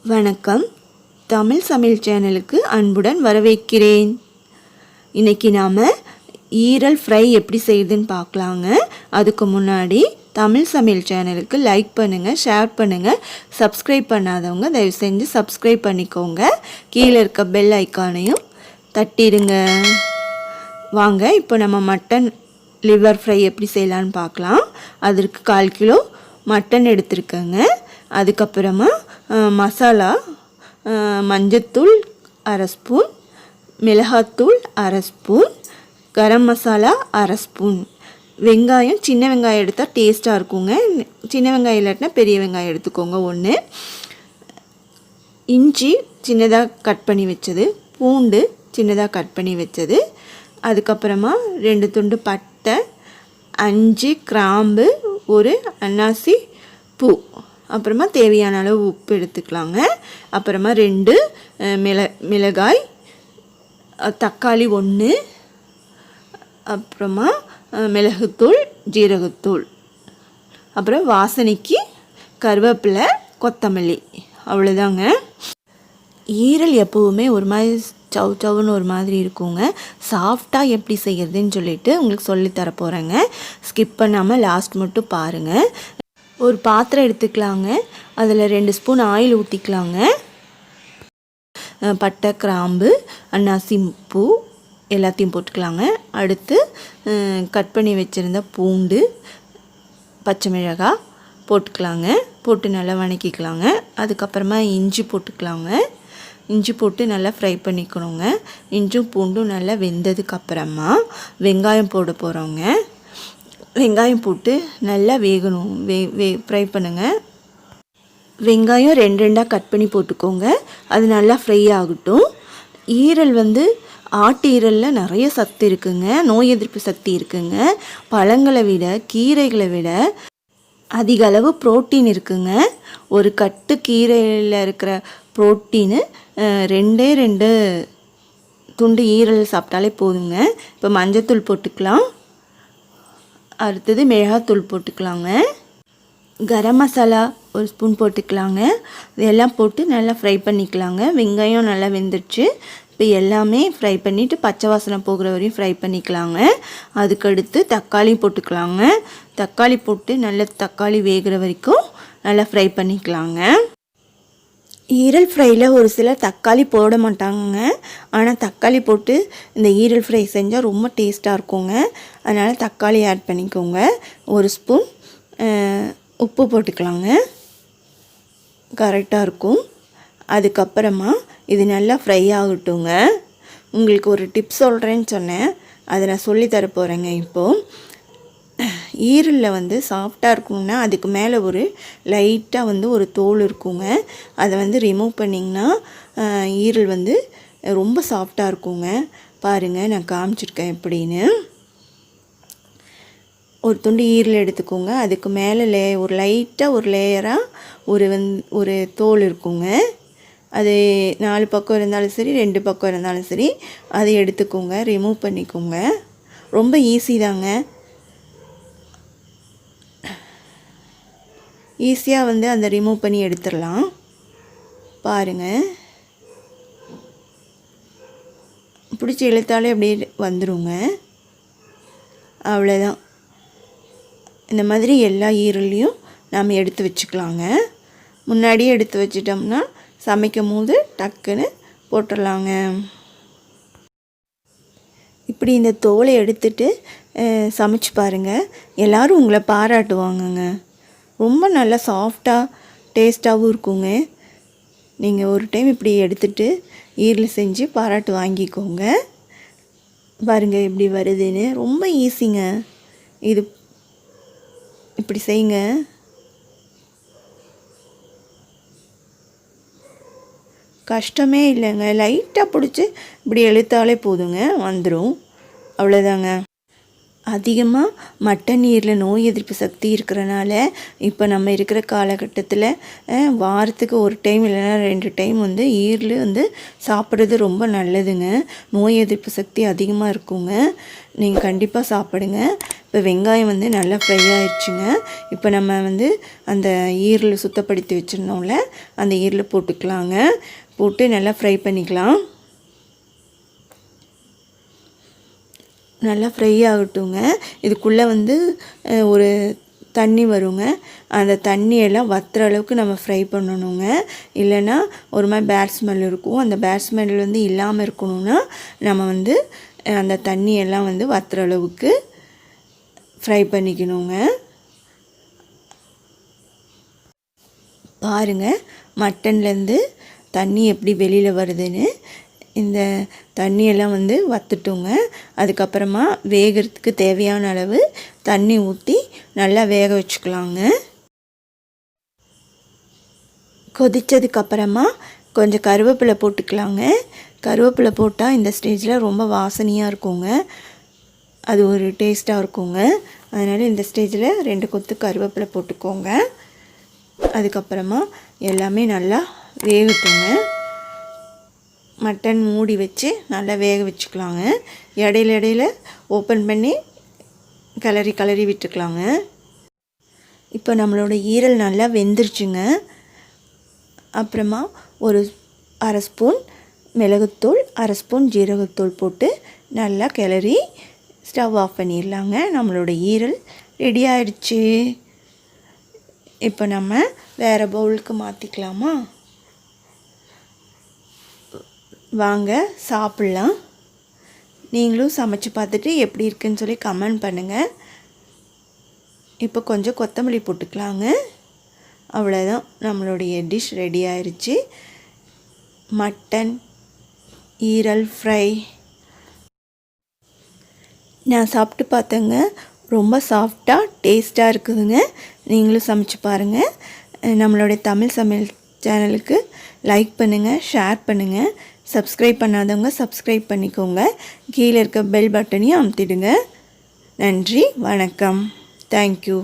வணக்கம். தமிழ் சமையல் சேனலுக்கு அன்புடன் வரவேற்கிறேன். இன்றைக்கி நாம் ஈரல் ஃப்ரை எப்படி செய்யுதுன்னு பார்க்கலாங்க. அதுக்கு முன்னாடி தமிழ் சமையல் சேனலுக்கு லைக் பண்ணுங்கள், ஷேர் பண்ணுங்கள். சப்ஸ்கிரைப் பண்ணாதவங்க தயவு செஞ்சு சப்ஸ்கிரைப் பண்ணிக்கோங்க. கீழே இருக்க பெல் ஐக்கானையும் தட்டிடுங்க. வாங்க இப்போ நம்ம மட்டன் லிவர் ஃப்ரை எப்படி செய்யலான்னு பார்க்கலாம். அதற்கு 1/4 கிலோ மட்டன் எடுத்துருக்கேங்க. அதுக்கப்புறமா மசாலா மஞ்சத்தூள் 1/2 ஸ்பூன், மிளகாத்தூள் 1/2 ஸ்பூன், கரம் மசாலா 1/2 ஸ்பூன், வெங்காயம் சின்ன வெங்காயம் எடுத்தால் டேஸ்ட்டாக இருக்குங்க. சின்ன வெங்காயம் இல்லாட்டினா பெரிய வெங்காயம் எடுத்துக்கோங்க 1, இஞ்சி சின்னதாக கட் பண்ணி வச்சது, பூண்டு சின்னதாக கட் பண்ணி வச்சது, அதுக்கப்புறமா 2 துண்டு பட்டை, 5 கிராம்பு, ஒரு அன்னாசி பூ, அப்புறமா தேவையான அளவு உப்பு எடுத்துக்கலாங்க. அப்புறமா 2 மிளகாய், தக்காளி 1, அப்புறமா மிளகுத்தூள், ஜீரகத்தூள், அப்புறம் வாசனைக்கு கருவேப்பிலை, கொத்தமல்லி, அவ்வளோதாங்க. ஈரல் எப்போவுமே ஒரு மாதிரி சவுன்னு ஒரு மாதிரி இருக்குங்க. சாஃப்டாக எப்படி செய்கிறதுன்னு சொல்லிட்டு உங்களுக்கு சொல்லித்தர போகிறேங்க. ஸ்கிப் பண்ணாமல் லாஸ்ட் மட்டும் பாருங்கள். ஒரு பாத்திரம் எடுத்துக்கலாங்க. அதில் 2 ஸ்பூன் ஆயில் ஊற்றிக்கலாங்க. பட்டை, கிராம்பு, அன்னாசி பூ எல்லாத்தையும் போட்டுக்கலாங்க. அடுத்து கட் பண்ணி வச்சுருந்த பூண்டு, பச்சை மிளகாய் போட்டுக்கலாங்க. போட்டு நல்லா வணக்கிக்கலாங்க. அதுக்கப்புறமா இஞ்சி போட்டுக்கலாங்க. இஞ்சி போட்டு நல்லா ஃப்ரை பண்ணிக்கணுங்க. இஞ்சும் பூண்டும் நல்லா வெந்ததுக்கப்புறமா வெங்காயம் போட போகிறோங்க. வெங்காயம் போட்டு நல்லா வேகணும். ஃப்ரை பண்ணுங்கள். வெங்காயம் 2 கட் பண்ணி போட்டுக்கோங்க. அது நல்லா ஃப்ரை ஆகட்டும். ஈரல் ஆட்டு ஈரலில் நிறைய சத்து இருக்குங்க. நோய் எதிர்ப்பு சக்தி இருக்குங்க. பழங்களை விட, கீரைகளை விட அதிக அளவு புரோட்டீன் இருக்குங்க. ஒரு கட்டு கீரையில் இருக்கிற புரோட்டீனு 2 துண்டு ஈரல் சாப்பிட்டாலே போதுங்க. இப்போ மஞ்சத்தூள் போட்டுக்கலாம். அடுத்தது மிளகாத்தூள் போட்டுக்கலாங்க. கரம் மசாலா 1 ஸ்பூன் போட்டுக்கலாங்க. இதெல்லாம் போட்டு நல்லா ஃப்ரை பண்ணிக்கலாங்க. வெங்காயம் நல்லா வெந்துடுச்சு. இப்போ எல்லாமே ஃப்ரை பண்ணிவிட்டு பச்சை வாசனை போகிற வரையும் ஃப்ரை பண்ணிக்கலாங்க. அதுக்கடுத்து தக்காளி போட்டுக்கலாங்க. தக்காளி போட்டு நல்லா தக்காளி வேகிற வரைக்கும் நல்லா ஃப்ரை பண்ணிக்கலாங்க. ஈரல் ஃப்ரையில் ஒரு சிலர் தக்காளி போட மாட்டாங்க. ஆனால் தக்காளி போட்டு இந்த ஈரல் ஃப்ரை செஞ்சால் ரொம்ப டேஸ்ட்டாக இருக்குங்க. அதனால் தக்காளி ஆட் பண்ணிக்கோங்க. 1 ஸ்பூன் உப்பு போட்டுக்கலாங்க. கரெக்டாக இருக்கும். அதுக்கப்புறமா இது நல்லா ஃப்ரை ஆகட்டுங்க. உங்களுக்கு ஒரு டிப்ஸ் சொல்கிறேன்னு சொன்னேன். அதை நான் சொல்லித்தர போகிறேங்க. இப்போது ஈரலில் சாஃப்டாக இருக்கணும்னா அதுக்கு மேலே ஒரு லைட்டாக ஒரு தோல் இருக்குங்க. அதை ரிமூவ் பண்ணிங்கன்னா ஈரல் ரொம்ப சாஃப்டாக இருக்குங்க. பாருங்கள், நான் காமிச்சிருக்கேன் எப்படின்னு. ஒரு துண்டு ஈரல் எடுத்துக்கோங்க. அதுக்கு மேலே ஒரு லைட்டாக ஒரு லேயராக ஒரு தோல் இருக்குங்க. அது 4 பக்கம் இருந்தாலும் சரி, 2 பக்கம் இருந்தாலும் சரி, அதை எடுத்துக்கோங்க. ரிமூவ் பண்ணிக்கோங்க. ரொம்ப ஈஸி தாங்க. ஈஸியாக அந்த ரிமூவ் பண்ணி எடுத்துடலாம். பாருங்கள், பிடிச்சி இழுத்தாலே அப்படியே வந்துடுங்க. அவ்வளோதான். இந்த மாதிரி எல்லா ஈரலையும் நாம் எடுத்து வச்சுக்கலாங்க. முன்னாடியே எடுத்து வச்சிட்டோம்னா சமைக்கும் போது டக்குன்னு போட்டுடலாங்க. இப்படி இந்த தோலை எடுத்துட்டு சமைச்சு பாருங்கள். எல்லோரும் உங்களை பாராட்டுவாங்கங்க. ரொம்ப நல்லா சாஃப்டாக டேஸ்ட்டாகவும் இருக்குங்க. நீங்கள் ஒரு டைம் இப்படி எடுத்துகிட்டு ஈரல் செஞ்சு பாராட்டு வாங்கிக்கோங்க. பாருங்கள் எப்படி வருதுன்னு. ரொம்ப ஈஸிங்க. இது இப்படி செய்யுங்க. கஷ்டமே இல்லைங்க. லைட்டாக பிடிச்சி இப்படி இழுத்தாலே போதுங்க, வந்துடும். அவ்வளோதாங்க. அதிகமாக மட்டன் ஈரலில் நோய் எதிர்ப்பு சக்தி இருக்கிறனால இப்போ நம்ம இருக்கிற காலகட்டத்தில் வாரத்துக்கு ஒரு டைம் இல்லைன்னா 2 டைம் வந்து ஈரல் வந்து சாப்பிட்றது ரொம்ப நல்லதுங்க. நோய் எதிர்ப்பு சக்தி அதிகமாக இருக்குங்க. நீங்கள் கண்டிப்பாக சாப்பிடுங்க. இப்போ வெங்காயம் வந்து நல்லா ஃப்ரை ஆயிடுச்சுங்க. இப்போ நம்ம வந்து அந்த ஈரல் சுத்தப்படுத்தி வச்சுருந்தோம்ல, அந்த ஈரல் போட்டுக்கலாங்க. போட்டு நல்லா ஃப்ரை பண்ணிக்கலாம். நல்லா ஃப்ரை ஆகட்டுங்க. இதுக்குள்ளே வந்து ஒரு தண்ணி வருங்க. அந்த தண்ணியெல்லாம் வற்றுற அளவுக்கு நம்ம ஃப்ரை பண்ணணுங்க. இல்லைன்னா ஒரு மாதிரி பேட் ஸ்மெல் இருக்கும். அந்த பேட் ஸ்மெல் வந்து இல்லாமல் இருக்கணும்னா நம்ம வந்து அந்த தண்ணியெல்லாம் வந்து வற்றுற அளவுக்கு ஃப்ரை பண்ணிக்கணுங்க. பாருங்கள் மட்டன்லேருந்து தண்ணி எப்படி வெளியில் வருதுன்னு. இந்த தண்ணியெல்லாம் வந்து வற்றுட்டுங்க. அதுக்கப்புறமா வேகிறதுக்கு தேவையான அளவு தண்ணி ஊற்றி நல்லா வேக வச்சுக்கலாங்க. கொதித்ததுக்கப்புறமா கொஞ்சம் கருவேப்பிலை போட்டுக்கலாங்க. கருவேப்பிலை போட்டால் இந்த ஸ்டேஜில் ரொம்ப வாசனையாக இருக்குங்க. அது ஒரு டேஸ்ட்டாக இருக்குங்க. அதனால் இந்த ஸ்டேஜில் 2 கொத்து கருவேப்பிலை போட்டுக்கோங்க. அதுக்கப்புறமா எல்லாமே நல்லா வேகட்டுங்க. மட்டன் மூடி வச்சு நல்லா வேக வச்சுக்கலாங்க. இடையில ஓப்பன் பண்ணி கிளறி விட்டுக்கலாங்க. இப்போ நம்மளோட ஈரல் நல்லா வெந்துருச்சுங்க. அப்புறமா ஒரு 1/2 ஸ்பூன் மிளகுத்தூள், 1/2 ஸ்பூன் ஜீரகத்தூள் போட்டு நல்லா கிளறி ஸ்டவ் ஆஃப் பண்ணிடலாங்க. நம்மளோட ஈரல் ரெடி ஆயிடுச்சு. இப்போ நம்ம வேறு பவுலுக்கு மாற்றிக்கலாமா? வாங்க சாப்பிட்லாம். நீங்களும் சமைச்சு பார்த்துட்டு எப்படி இருக்குன்னு சொல்லி கமெண்ட் பண்ணுங்கள். இப்போ கொஞ்சம் கொத்தமல்லி போட்டுக்கலாங்க. அவ்வளோதான், நம்மளுடைய டிஷ் ரெடி ஆயிடுச்சு. மட்டன் ஈரல் ஃப்ரை நான் சாப்பிட்டு பார்த்தேங்க. ரொம்ப சாஃப்டாக டேஸ்ட்டாக இருக்குதுங்க. நீங்களும் சமைச்சு பாருங்கள். நம்மளுடைய தமிழ் சமையல் சேனலுக்கு லைக் பண்ணுங்கள், ஷேர் பண்ணுங்கள். சப்ஸ்கிரைப் பண்ணாதவங்க சப்ஸ்கிரைப் பண்ணிக்கோங்க. கீழே இருக்க பெல் பட்டனையும் அமுத்திடுங்க. நன்றி, வணக்கம். தேங்க்யூ.